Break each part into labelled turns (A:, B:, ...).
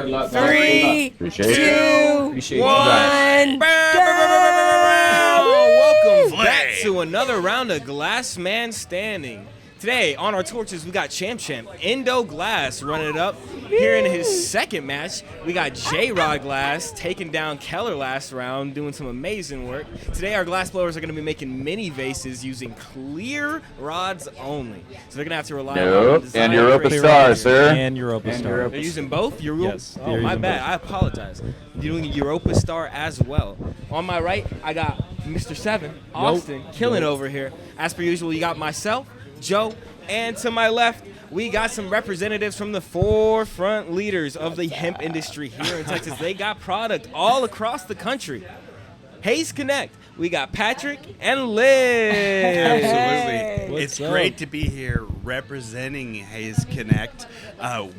A: 3, 2, 1.
B: Welcome back to another round of Glass Man Standing. Today on our torches we got Champ Indo.Glass running it up. Here in his second match, we got Jrod.Glass taking down Keller last round, doing some amazing work. Today our glass blowers are going to be making mini vases using clear rods only. So they're going to have to rely on design
C: and Europa Star, sir.
D: And Europa Star.
B: They're using both?
D: Yes.
B: Oh, my bad. Both. I apologize. You're doing Europa Star as well. On my right, I got Mr. 7, Austin, killing over here. As per usual, you got myself, Joe, and to my left, we got some representatives from the forefront leaders of the hemp industry here in Texas. They got product all across the country. Haze Connect. We got Patrick and Liz.
E: Absolutely. It's great to be here representing Haze Connect.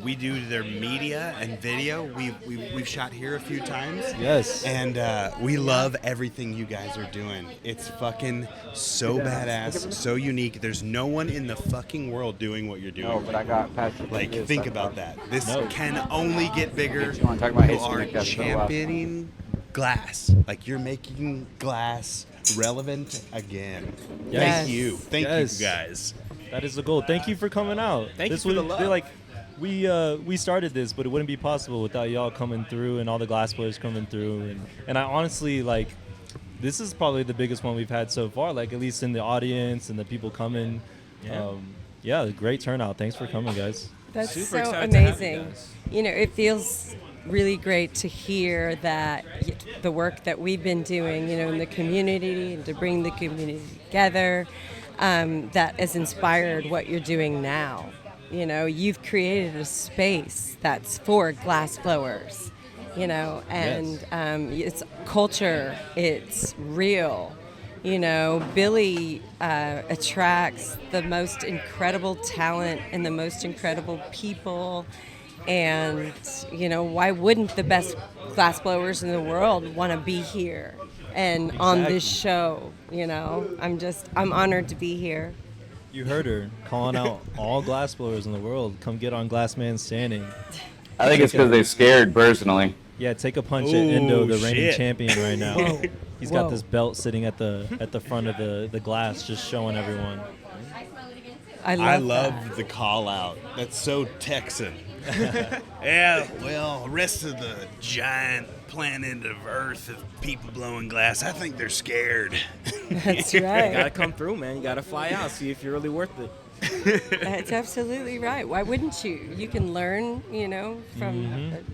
E: We do their media and video. We've shot here a few times.
D: Yes.
E: And we love everything you guys are doing. It's fucking so badass, so unique. There's no one in the fucking world doing what you're doing.
C: No, but I got Patrick.
E: Like, think about that. This can only get bigger.
C: You want to talk about
E: You
C: Haze
E: are
C: Connect?
E: championing glass. Like, you're making glass relevant again.
D: Yes.
E: Thank you. Thank you guys.
D: That is the goal. Thank you for coming out.
B: Thank you for the love.
D: Like, we started this, but it wouldn't be possible without y'all coming through and all the glass players coming through. And I honestly, like, this is probably the biggest one we've had so far, like, at least in the audience and the people coming. Great turnout. Thanks for coming, guys.
A: That's
B: Super
A: so
B: excited to have you
A: amazing.
B: guys.
A: You know, it feels really great to hear that the work that we've been doing, you know, in the community and to bring the community together, that has inspired what you're doing now. You know, you've created a space that's for glass blowers, you know, and it's culture, it's real. You know, Billy attracts the most incredible talent and the most incredible people. And, you know, why wouldn't the best glass blowers in the world want to be here and on this show? You know, I'm honored to be here.
D: You heard her calling out all glass blowers in the world. Come get on Glass Man Standing.
C: I think it's because they're scared personally.
D: Yeah, take a punch at Indo, the reigning champion right now.
A: Whoa.
D: He's got this belt sitting at the front of the glass, just showing everyone.
A: I
E: love the call out. That's so Texan. Yeah, well, the rest of the giant planet of Earth of people blowing glass, I think they're scared.
A: That's
B: You
A: right.
B: gotta come through, man. You gotta fly out, see if you're really worth it.
A: That's absolutely right. Why wouldn't you? You can learn, you know, from an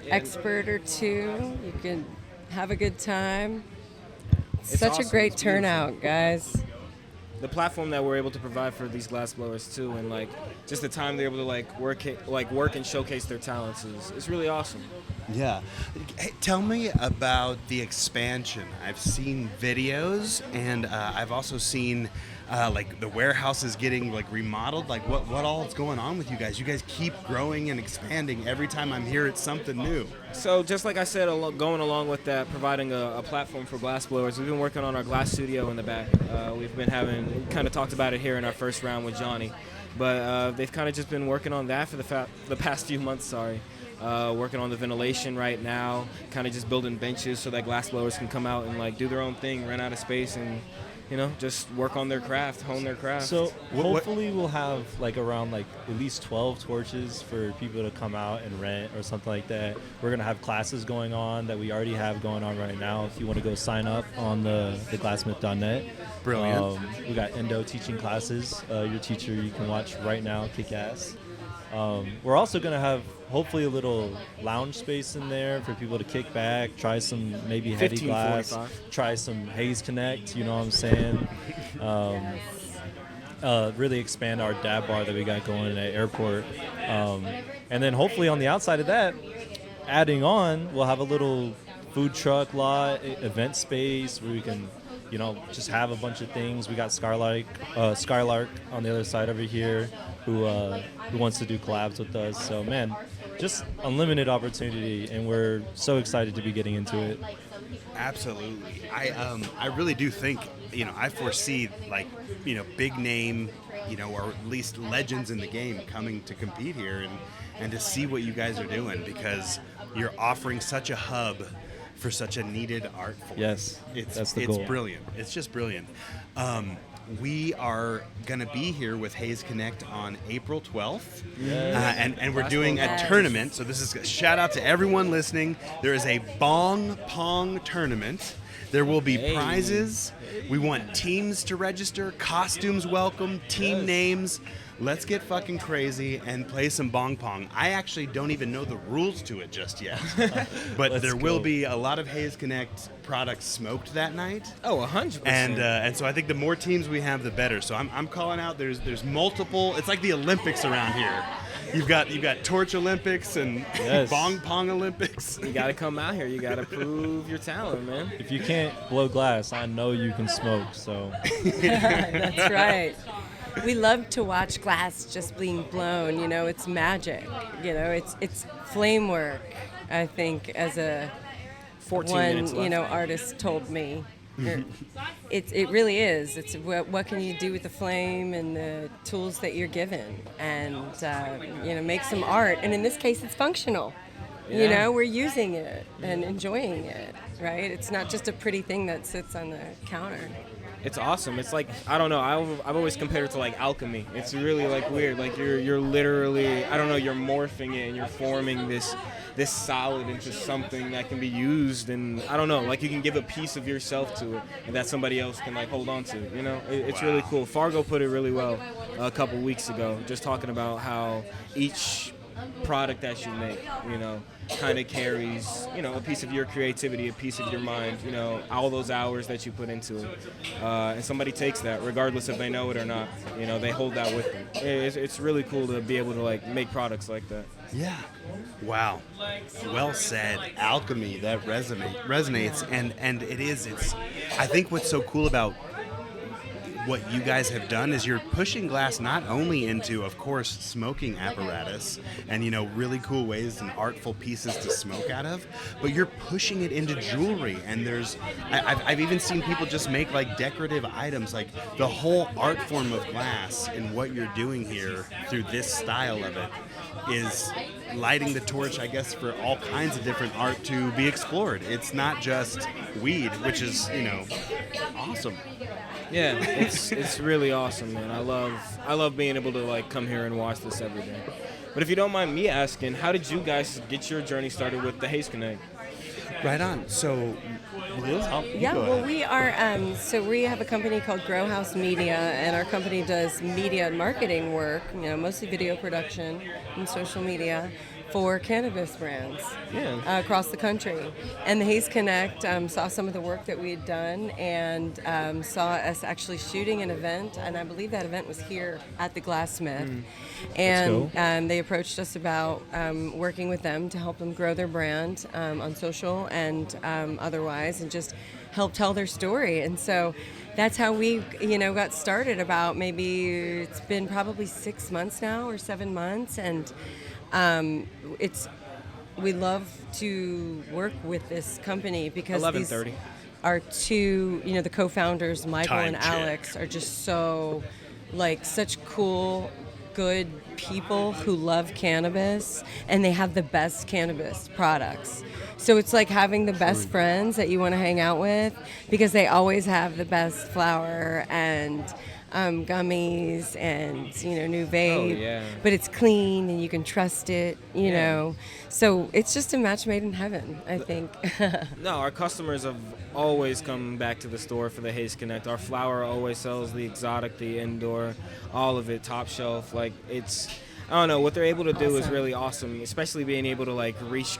A: expert or two. You can have a good time. Such
B: awesome.
A: a great
B: It's beautiful.
A: turnout, guys.
B: The platform that we're able to provide for these glass blowers too, and like just the time they're able to work and showcase their talents is really awesome.
E: Yeah. Hey, tell me about the expansion. I've seen videos, and I've also seen like the warehouse is getting like remodeled. Like what all is going on with you guys? You guys keep growing and expanding. Every time I'm here, it's something new.
B: So just like I said, going along with that, providing a platform for glass blowers, we've been working on our glass studio in the back. We kind of talked about it here in our first round with Johnny, but they've kind of just been working on that for the past few months. Working on the ventilation right now, kind of just building benches so that glass blowers can come out and like do their own thing, run out of space, and you know, just work on their craft, hone their craft.
D: So hopefully we'll have like around like at least 12 torches for people to come out and rent or something like that. We're gonna have classes going on that we already have going on right now. If you want to go sign up on the glassmith.net.
E: Brilliant.
D: We got Indo teaching classes. Your teacher you can watch right now, kick ass. We're also gonna have hopefully a little lounge space in there for people to kick back, try some maybe heady glass, try some Haze Connect, you know what I'm saying? Really expand our dab bar that we got going at Airport. And then hopefully on the outside of that, adding on, we'll have a little food truck lot, event space where we can, you know, just have a bunch of things. We got Skylark on the other side over here who wants to do collabs with us. So, man, just unlimited opportunity, and we're so excited to be getting into it.
E: Absolutely. I really do think, you know, I foresee like, you know, big name, you know, or at least legends in the game coming to compete here. And and to see what you guys are doing, because you're offering such a hub for such a needed art form.
D: Yes, that's the
E: it's
D: goal.
E: brilliant. It's just brilliant. We are going to be here with Haze Connect on April 12th. And we're doing a tournament. So this is a shout out to everyone listening. There is a Bong Pong tournament. There will be prizes. We want teams to register, costumes welcome, team names. Let's get fucking crazy and play some Bong Pong. I actually don't even know the rules to it just yet. But there will be a lot of Haze Connect products smoked that night.
B: Oh, 100%.
E: And so I think the more teams we have, the better. So I'm calling out. There's multiple. It's like the Olympics around here. You've got Torch Olympics and Bong Pong Olympics.
B: You got to come out here. You got to prove your talent, man.
D: If you can't blow glass, I know you can smoke. So
A: That's right. We love to watch glass just being blown. You know, it's magic. You know, it's flame work. I think as a
B: 14 minutes left.
A: artist told me. It really is. It's what can you do with the flame and the tools that you're given, and make some art. And in this case, it's functional. You know, we're using it and enjoying it. Right? It's not just a pretty thing that sits on the counter.
B: It's awesome. It's like, I don't know, I've always compared it to like alchemy. It's really like weird. Like you're literally, I don't know, you're morphing it and you're forming this solid into something that can be used, and I don't know, like you can give a piece of yourself to it and that somebody else can like hold on to. You know, it's really cool. Fargo put it really well a couple weeks ago, just talking about how each product that you make, kind of carries, a piece of your creativity, a piece of your mind, all those hours that you put into it. And somebody takes that, regardless if they know it or not. They hold that with them. It's really cool to be able to like make products like that.
E: Yeah. Wow. Well said. Alchemy, that resonates, and it's I think what's so cool about what you guys have done is you're pushing glass not only into, of course, smoking apparatus and, really cool ways and artful pieces to smoke out of, but you're pushing it into jewelry. And I've even seen people just make like decorative items, like the whole art form of glass, and what you're doing here through this style of it is lighting the torch, I guess, for all kinds of different art to be explored. It's not just weed, which is, awesome.
B: Yeah, it's really awesome, man. I love being able to like come here and watch this every day. But if you don't mind me asking, how did you guys get your journey started with the Haze Connect?
E: Right on. So, Liz,
A: we are. So we have a company called Grow House Media, and our company does media and marketing work. Mostly video production and social media for cannabis brands across the country. And the Haze Connect saw some of the work that we had done and saw us actually shooting an event, and I believe that event was here at the Glassmith. And they approached us about working with them to help them grow their brand on social and otherwise, and just help tell their story. And so that's how we, got started. About maybe it's been probably 6 months now or 7 months, and we love to work with this company because
B: 11:30.
A: these are two, the co-founders, Michael
E: Time
A: and
E: check.
A: Alex, are just so, such cool, good people who love cannabis, and they have the best cannabis products. So it's like having the best friends that you want to hang out with, because they always have the best flower and gummies and new vape, but it's clean and you can trust it, know. So it's just a match made in heaven, I think.
B: No, our customers have always come back to the store for the Haze Connect. Our flower always sells the exotic, the indoor, all of it, top shelf. Like I don't know, what they're able to do is really awesome, especially being able to like reach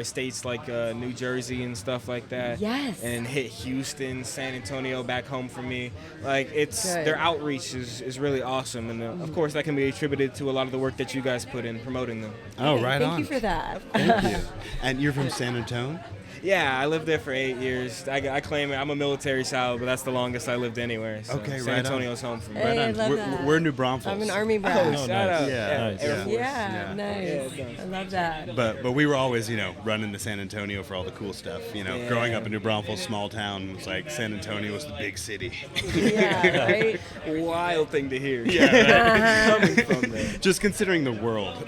B: states like New Jersey and stuff like that.
A: Yes.
B: And hit Houston, San Antonio back home for me. Like their outreach is really awesome, and of course that can be attributed to a lot of the work that you guys put in promoting them.
E: Oh, right on.
A: Thank you for that.
E: Thank you. And you're from San Antonio?
B: Yeah, I lived there for 8 years. I claim it. I'm a military child, but that's the longest I lived anywhere. So
E: Okay,
B: San
E: right on.
B: Antonio's home for me.
A: Hey, I love
E: we're,
A: that.
E: we're New Braunfels.
A: I'm an Army
B: Oh,
A: brat.
B: shout
D: nice.
B: out.
E: Yeah.
D: Nice.
B: Air Force.
A: Yeah, nice.
B: Yeah,
A: I love that.
E: But we were always, running to San Antonio for all the cool stuff.
B: Yeah.
E: Growing up in New Braunfels, small town, it was like San Antonio was the big city.
A: Yeah, right?
B: Wild thing to hear.
E: Yeah,
B: Coming from there.
E: Just considering the world.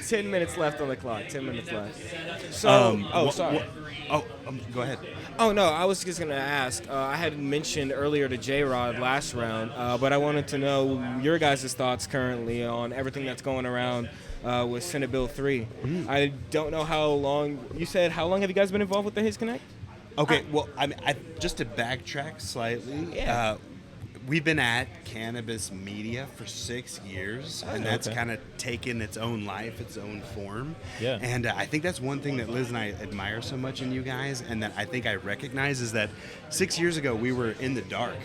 B: 10 minutes left on the clock. 10 minutes left. So, sorry.
E: Go ahead.
B: Oh, no, I was just going to ask. I had mentioned earlier to Jrod last round, but I wanted to know your guys' thoughts currently on everything that's going around with Senate Bill 3. I don't know how long. You said, how long have you guys been involved with the His Connect?
E: Okay, well, just to backtrack slightly, we've been at cannabis media for 6 years, and that's kind of taken its own life, its own form.
D: Yeah.
E: And I think that's one thing that Liz and I admire so much in you guys, and that I think I recognize is that 6 years ago we were in the dark,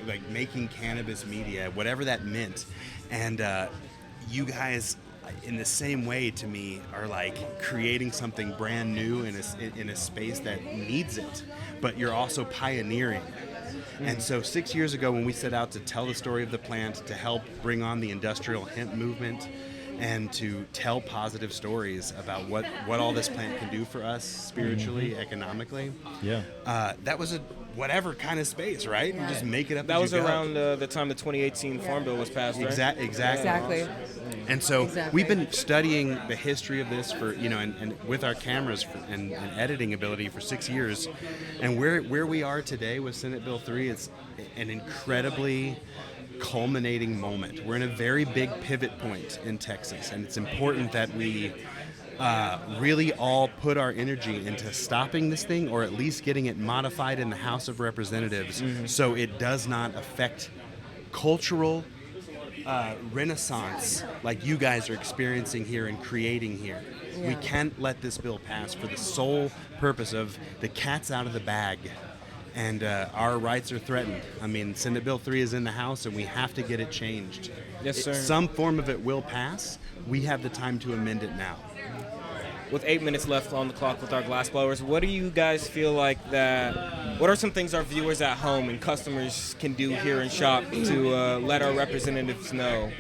E: like making cannabis media, whatever that meant, and you guys, in the same way to me, are like creating something brand new in a space that needs it, but you're also pioneering. And so 6 years ago, when we set out to tell the story of the plant, to help bring on the industrial hemp movement, and to tell positive stories about what all this plant can do for us spiritually, economically, that was a whatever kind of space, right? You just make it up.
B: That was
E: as you go.
B: around the time the 2018 Farm Bill was passed, right?
E: Exactly. And so we've been studying the history of this for, and with our cameras and editing ability for 6 years. And where we are today with Senate Bill 3, it's an incredibly culminating moment. We're in a very big pivot point in Texas, and it's important that we really all put our energy into stopping this thing, or at least getting it modified in the House of Representatives so it does not affect cultural renaissance like you guys are experiencing here and creating here. We can't let this bill pass for the sole purpose of the cat's out of the bag, and our rights are threatened. I mean, Senate Bill 3 is in the House, and we have to get it changed.
B: Yes, sir.
E: Some form of it will pass. We have the time to amend it now.
B: With 8 minutes left on the clock with our glass blowers, what do you guys feel like what are some things our viewers at home and customers can do here in shop to let our representatives know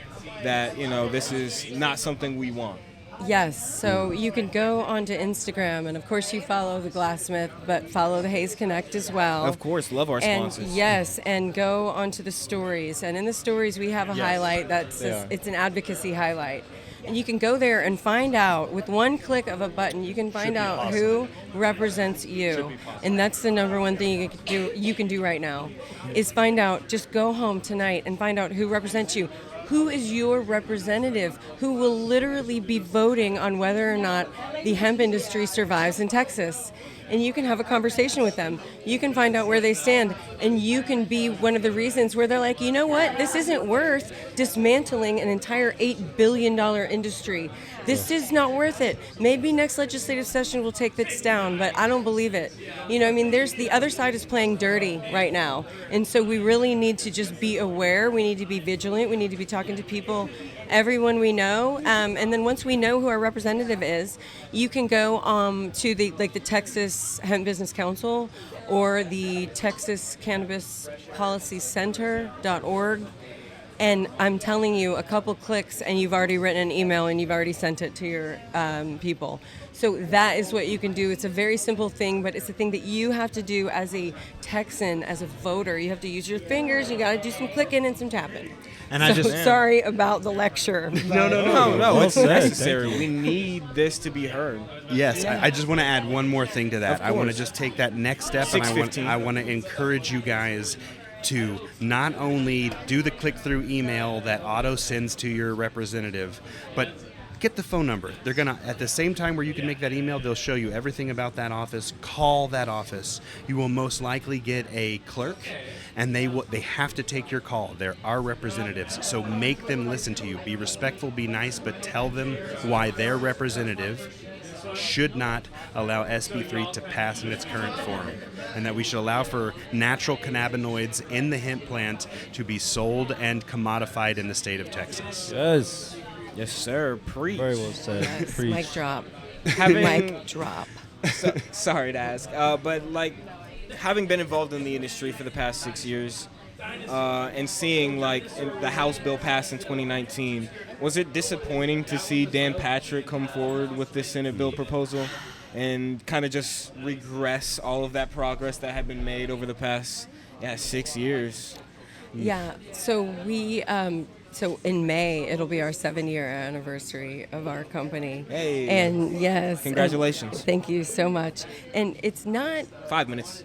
B: that, this is not something we want?
A: Yes, so you can go onto Instagram, and of course you follow the Glassmith, but follow the Hayes Connect as well.
B: Of course, love our
A: And
B: sponsors.
A: yes, and go onto the stories, and in the stories we have a highlight that's it's an advocacy highlight. And you can go there and find out, with one click of a button, you can find out who represents you. And that's the number one thing you can do right now, is find out, just go home tonight and find out who represents you. Who is your representative who will literally be voting on whether or not the hemp industry survives in Texas? And you can have a conversation with them. You can find out where they stand, and you can be one of the reasons where they're like, you know what, this isn't worth dismantling an entire $8 billion industry. This is not worth it. Maybe next legislative session we'll take this down, but I don't believe it. There's the other side is playing dirty right now. And so we really need to just be aware. We need to be vigilant. We need to be talking to people, everyone we know. And then once we know who our representative is, you can go to the Texas Hemp Business Council or the Texas Cannabis Policy Center.org. And I'm telling you, a couple clicks and you've already written an email and you've already sent it to your people. So that is what you can do. It's a very simple thing, but it's a thing that you have to do as a Texan, as a voter. You have to use your fingers. You got to do some clicking and some tapping.
E: And
A: Sorry about the lecture.
B: No, it's
D: said.
B: necessary. We need this to be heard.
E: Yes, I just want to add one more thing to that. I want to just take that next step, and
B: 6:15.
E: I want to encourage you guys to not only do the click-through email that Otto sends to your representative, but get the phone number. They're going to, at the same time where you can make that email, they'll show you everything about that office. Call that office. You will most likely get a clerk, and they have to take your call. They're our representatives, so make them listen to you. Be respectful, be nice, but tell them why their representative should not allow SB3 to pass in its current form, and that we should allow for natural cannabinoids in the hemp plant to be sold and commodified in the state of Texas.
D: Yes.
B: Yes, sir. Preach.
D: Very well said.
A: Yes,
D: Preach.
A: mic drop.
B: Having,
A: Mic drop.
B: sorry to ask, but like having been involved in the industry for the past 6 years, and seeing like the House bill passed in 2019, was it disappointing to see Dan Patrick come forward with this Senate bill proposal and kind of just regress all of that progress that had been made over the past 6 years?
A: Yeah. So we. So in May, it'll be our 7-year anniversary of our company.
B: Hey.
A: And yes.
B: Congratulations.
A: And thank you so much. And it's not.
B: 5 minutes.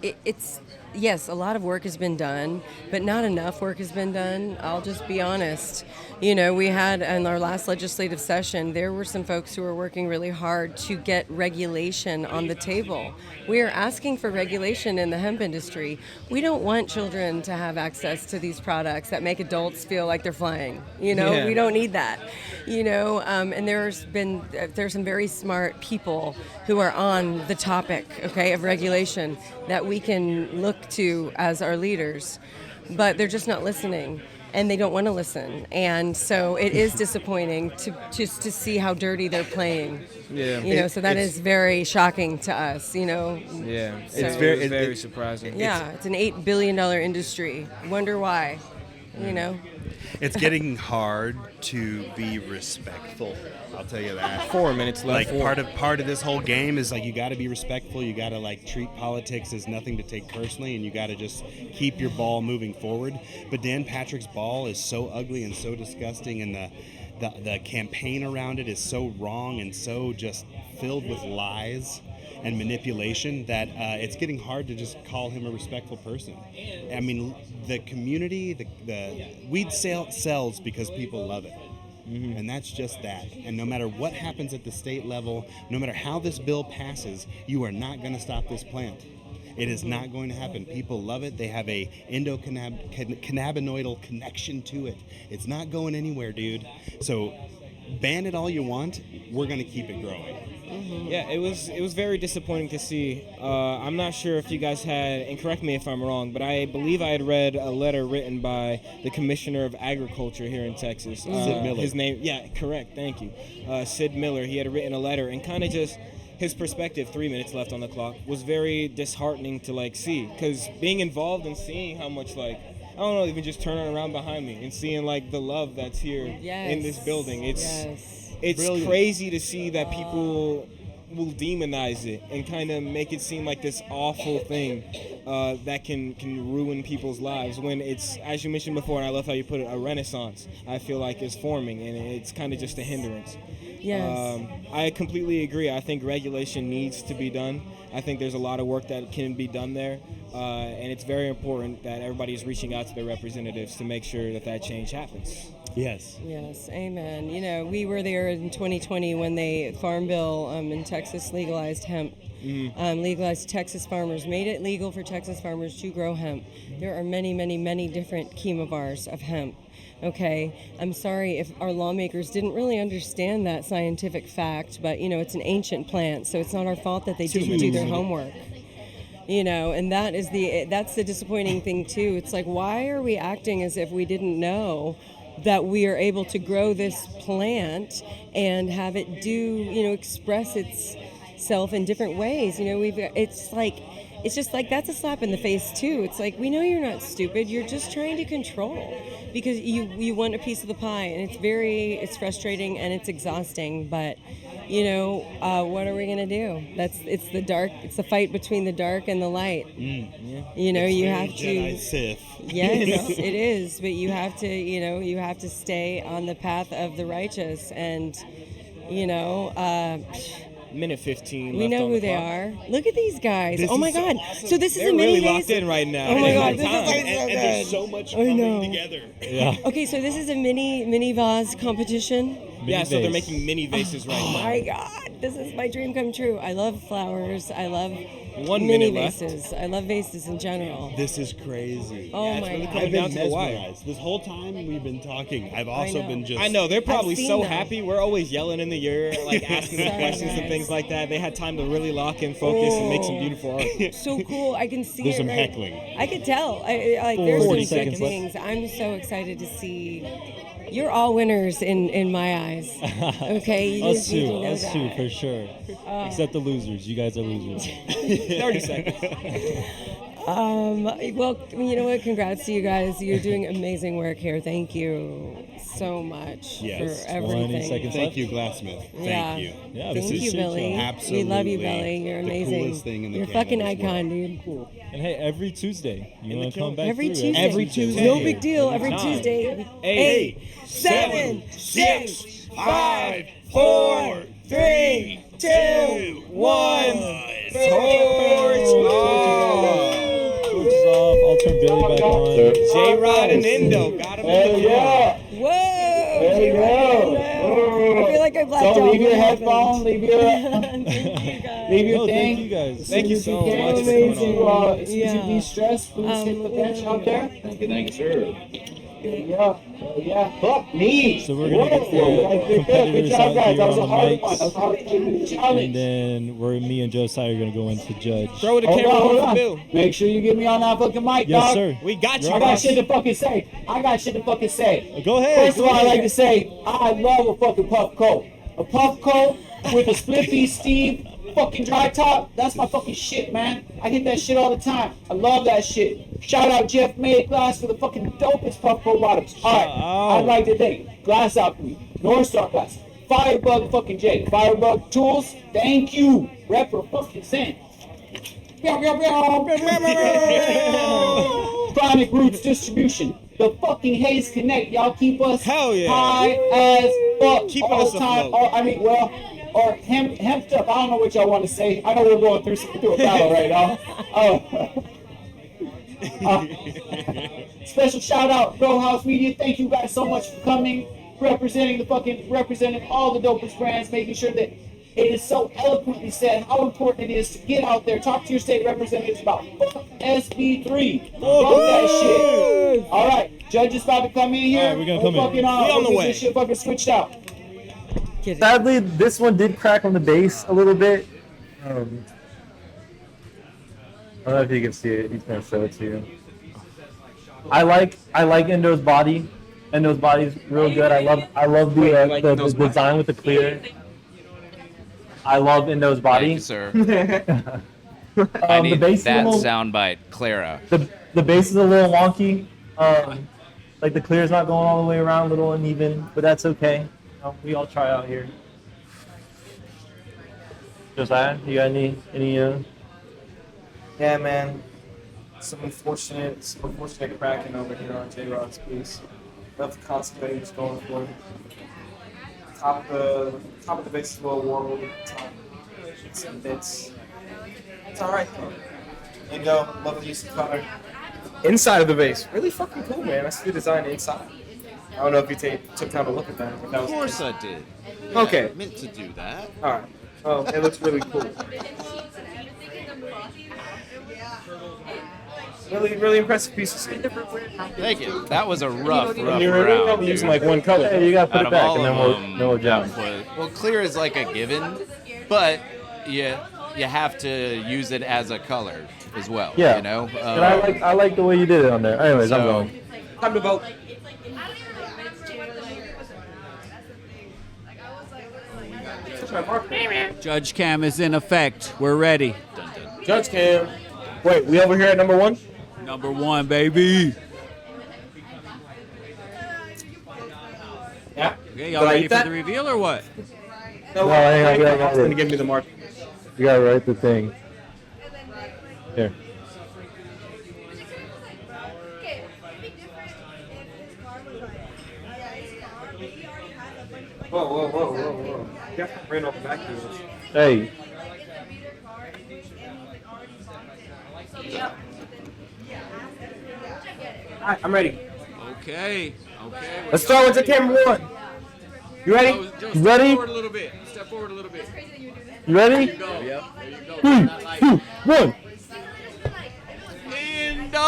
A: It's yes, a lot of work has been done, but not enough work has been done. I'll just be honest. You know, we had in our last legislative session, there were some folks who were working really hard to get regulation on the table. We are asking for regulation in the hemp industry. We don't want children to have access to these products that make adults feel like they're flying. You know,
B: Yeah.
A: we don't need that. You know, and there's some very smart people who are on the topic, okay, of regulation that we can look to as our leaders, but they're just not listening. And they don't want to listen, and so it is disappointing to see how dirty they're playing.
B: Yeah,
A: you know, so that is very shocking to us. You know.
B: Yeah,
A: So-
B: it's very surprising.
A: Yeah, it's an $8 billion industry. Wonder why? You know.
E: It's getting hard to be respectful. I'll tell you that.
B: 4 minutes left.
E: Like part of this whole game is like you got to be respectful. You got to like treat politics as nothing to take personally, and you got to just keep your ball moving forward. But Dan Patrick's ball is so ugly and so disgusting, and the campaign around it is so wrong and so just filled with lies and manipulation that it's getting hard to just call him a respectful person. I mean, the community, the weed sells because people love it. Mm-hmm. And that's just that. And no matter what happens at the state level, no matter how this bill passes, you are not going to stop this plant. It is not going to happen. People love it. They have a endocannabinoidal connection to it. It's not going anywhere, dude. So ban it all you want. We're going to keep it growing.
B: Mm-hmm. Yeah, it was very disappointing to see. I'm not sure if you guys had, and correct me if I'm wrong, but I believe I had read a letter written by the Commissioner of Agriculture here in Texas.
E: Sid Miller.
B: His name, yeah, correct, thank you. Sid Miller. He had written a letter, and kind of just his perspective, 3 minutes left on the clock, was very disheartening to like see, because being involved and seeing how much like, I don't know, even just turning around behind me and seeing like the love that's here in this building. It's
E: brilliant.
B: crazy to see that people will demonize it and kind of make it seem like this awful thing that can ruin people's lives, when it's, as you mentioned before, and I love how you put it, a renaissance, I feel like, is forming, and it's kind of just a hindrance.
A: Yes.
B: I completely agree. I think regulation needs to be done. I think there's a lot of work that can be done there, and it's very important that everybody is reaching out to their representatives to make sure that change happens.
E: Yes.
A: Yes, amen. You know, we were there in 2020 when the Farm Bill in Texas legalized hemp. Legalized Texas farmers, made it legal for Texas farmers to grow hemp. There are many, many, many different chemovars of hemp. Okay, I'm sorry if our lawmakers didn't really understand that scientific fact, but you know, it's an ancient plant, so it's not our fault that they didn't do their homework. You know, and that's the disappointing thing too. It's like, why are we acting as if we didn't know that we are able to grow this plant and have it express itself in different ways? You know, it's just like that's a slap in the face too. It's like, we know you're not stupid. You're just trying to control because you want a piece of the pie, and it's frustrating and it's exhausting. But you know, what are we gonna do? It's the fight between the dark and the light. You know, you have to.
E: Jedi Sith.
A: Yes, it is. But you have to stay on the path of the righteous, and
B: Minute 15
A: we
B: left
A: know
B: on
A: who
B: the
A: they
B: clock.
A: are. Look at these guys.
E: This
A: Oh my
E: is so
A: God.
E: awesome.
A: So this is
B: They're
A: a mini
B: really
A: vase.
B: locked in right now.
A: Oh my God,
B: They
A: this
B: have
A: is like
B: time.
A: so good.
E: There's so much
A: I
E: coming
A: know.
E: together.
D: Yeah.
A: Okay, so this is a mini vase competition.
B: Yeah, so they're
D: vase.
B: making mini vases right
A: Oh
B: now.
A: my God, this is my dream come true. I love flowers. I love
B: 1
A: mini
B: minute left.
A: vases. I love vases in general.
E: This is crazy.
A: Oh
B: it's
A: my
B: really
A: God.
B: coming
E: I've
B: down
E: been
B: to the wire.
E: mesmerized. This whole time we've been talking, I've also
A: know.
E: been just...
B: I know, they're probably
A: seen
B: so
A: them.
B: happy. We're always yelling in the ear, like asking them
A: Sorry,
B: questions and
A: guys.
B: things like that. They had time to really lock in focus and make some beautiful art.
A: So cool. I can see
E: There's
A: it
E: some
A: right.
E: heckling.
A: I could tell. There's
D: 40
A: some good
D: seconds left.
A: things. I'm so excited to see You're all winners in my eyes. Okay, you
D: Us
A: just need to
D: too,
A: know
D: us too,
A: that.
D: for sure. Except the losers. You guys are losers.
B: 30 seconds.
A: Well, you know what? Congrats to you guys. You're doing amazing work here. Thank you so much
F: Yes.
A: for
D: 20
A: everything.
D: seconds
F: Thank
D: left.
F: you, Glassmith.
A: Yeah.
F: Thank you.
D: Yeah,
A: Thank
D: this
A: you,
D: is
A: Billy.
F: absolutely
A: We love you, Billy. You're
F: the
A: amazing.
F: coolest thing in the
A: You're
F: can
A: fucking
F: as well.
A: icon, dude.
D: And hey, every Tuesday, you want to come back
A: Every
D: through.
A: Tuesday.
F: Every Tuesday.
A: No big deal. Every
F: Nine,
A: Tuesday.
F: 8,
A: 7, 6, 5, 4, 3, 2, 1.
D: Torches off. I'll turn Billy back on.
F: J-Rod and Indo got him in the car.
A: Whoa! There you go. I feel like I blacked out.
C: So leave your
A: What happened?
C: headphone, leave your
A: Thank you guys.
C: leave your
D: No,
C: thing.
D: thank you guys.
B: Thank you so
C: Okay,
B: much for
C: amazing.
B: coming on.
C: As soon as you be stressed, please hit the bench out there. Thank you, sir. Yeah, yeah. Fuck me.
D: So we're gonna get the competitors out here on the mics, and
C: Challenge.
D: then me and Josiah are gonna go into judge.
B: Throw the
C: Hold
B: camera
C: on, hold
B: over for
C: on.
B: Bill.
C: Make sure you get me on that fucking mic,
D: Yes,
C: dog.
D: sir.
F: We got you,
C: I got
F: boss.
C: shit to fucking say. I got shit to fucking say.
D: Go ahead.
C: First of all, I like to say I love a fucking puff coat. A puff coat with a Spliffy Steve fucking dry top. That's my fucking shit, man. I hit that shit all the time. I love that shit. Shout out Jeff Made Glass for the fucking dopest puff coat bottoms. All right, I'd like to thank Glass Alchemy, North Star Glass, Firebug fucking J, Firebug Tools. Thank you. Rep for fucking Zen. Chronic Roots Distribution. The fucking Haze Connect. Y'all keep us
F: Hell yeah.
C: high as fuck
F: Keeping
C: all
F: us
C: the time.
F: afloat.
C: Or hemped up. I don't know what y'all want to say. I know we're going through a battle right now. Special shout out, Bro House Media. Thank you guys so much for coming, representing all the dopest brands, making sure that it is so eloquently said how important it is to get out there, talk to your state representatives about fuck SB3. Fuck that shit. All right, judges about to come in here.
D: All right, we're gonna come in.
F: We on the
C: we'll get
F: way.
C: this shit fucking switched out.
A: Get it.
G: Sadly, this one did crack on the base a little bit. I don't know if you can see it. He's gonna show it to you. I like Indo's body. Indo's body's real good. I love the design with the clear. I love Indo's body.
H: Thank you, sir. I
G: The
H: need
G: base
H: that
G: is a little,
H: soundbite, Clara.
G: the base is a little wonky. Like the clear's not going all the way around, a little uneven, but that's okay. We all try out here. Josiah, you got any
B: Yeah, man. Some unfortunate cracking over here on J-Rod's piece. Love the concept that he was going for. Top of the base is a little warm over the top. Some bits. It's alright though. Indo, love the use of color. Inside of the vase, really fucking cool, man. I see the design inside. I don't know if you took time to look at that. If that
F: Of
B: was
F: course I did.
B: Okay.
F: I meant to do that.
B: Alright. Oh, it looks really cool. Really impressive piece of skin.
H: Thank you. That was a rough
B: You're
H: round.
B: really only using like one color.
G: Hey, you gotta put
H: Out
G: it
H: of
G: back
H: all
G: and then
H: of
G: we'll
H: them,
G: then we'll jump.
H: Well, clear is like a given, but you have to use it as a color as well.
G: Yeah.
H: You know.
G: And I like the way you did it on there. Anyways, I'm
H: So-
G: going.
B: Time to vote.
I: Judge cam is in effect. We're ready.
B: Judge Cam. Wait, we over here at number 1?
I: Number 1, baby.
B: Yeah.
I: Okay, y'all
B: Did I
I: ready
B: eat
I: for
B: that?
I: the reveal or what?
B: No,
G: hang on,
B: He's
G: hang on.
B: gonna give me the mark.
G: You gotta write the thing. Here.
B: Whoa. You got to bring off the back of this.
G: Hey.
B: Alright, I'm ready.
I: Okay.
B: Let's start with the camera 1. You ready?
I: Joe,
G: You ready?
I: Step forward a little bit. Step forward a little bit.
G: You ready?
I: There you go. Yep. There you go.
G: 3, 2, 1.
I: Indo!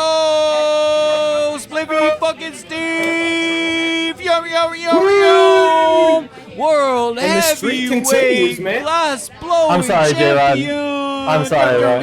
I: Spliffy fucking Steve! Yo! World
B: And the streak
I: heavyweight
B: continues, man.
I: glass blowing
G: I'm sorry, J-Rod.
I: champion!
G: I'm sorry, Rod.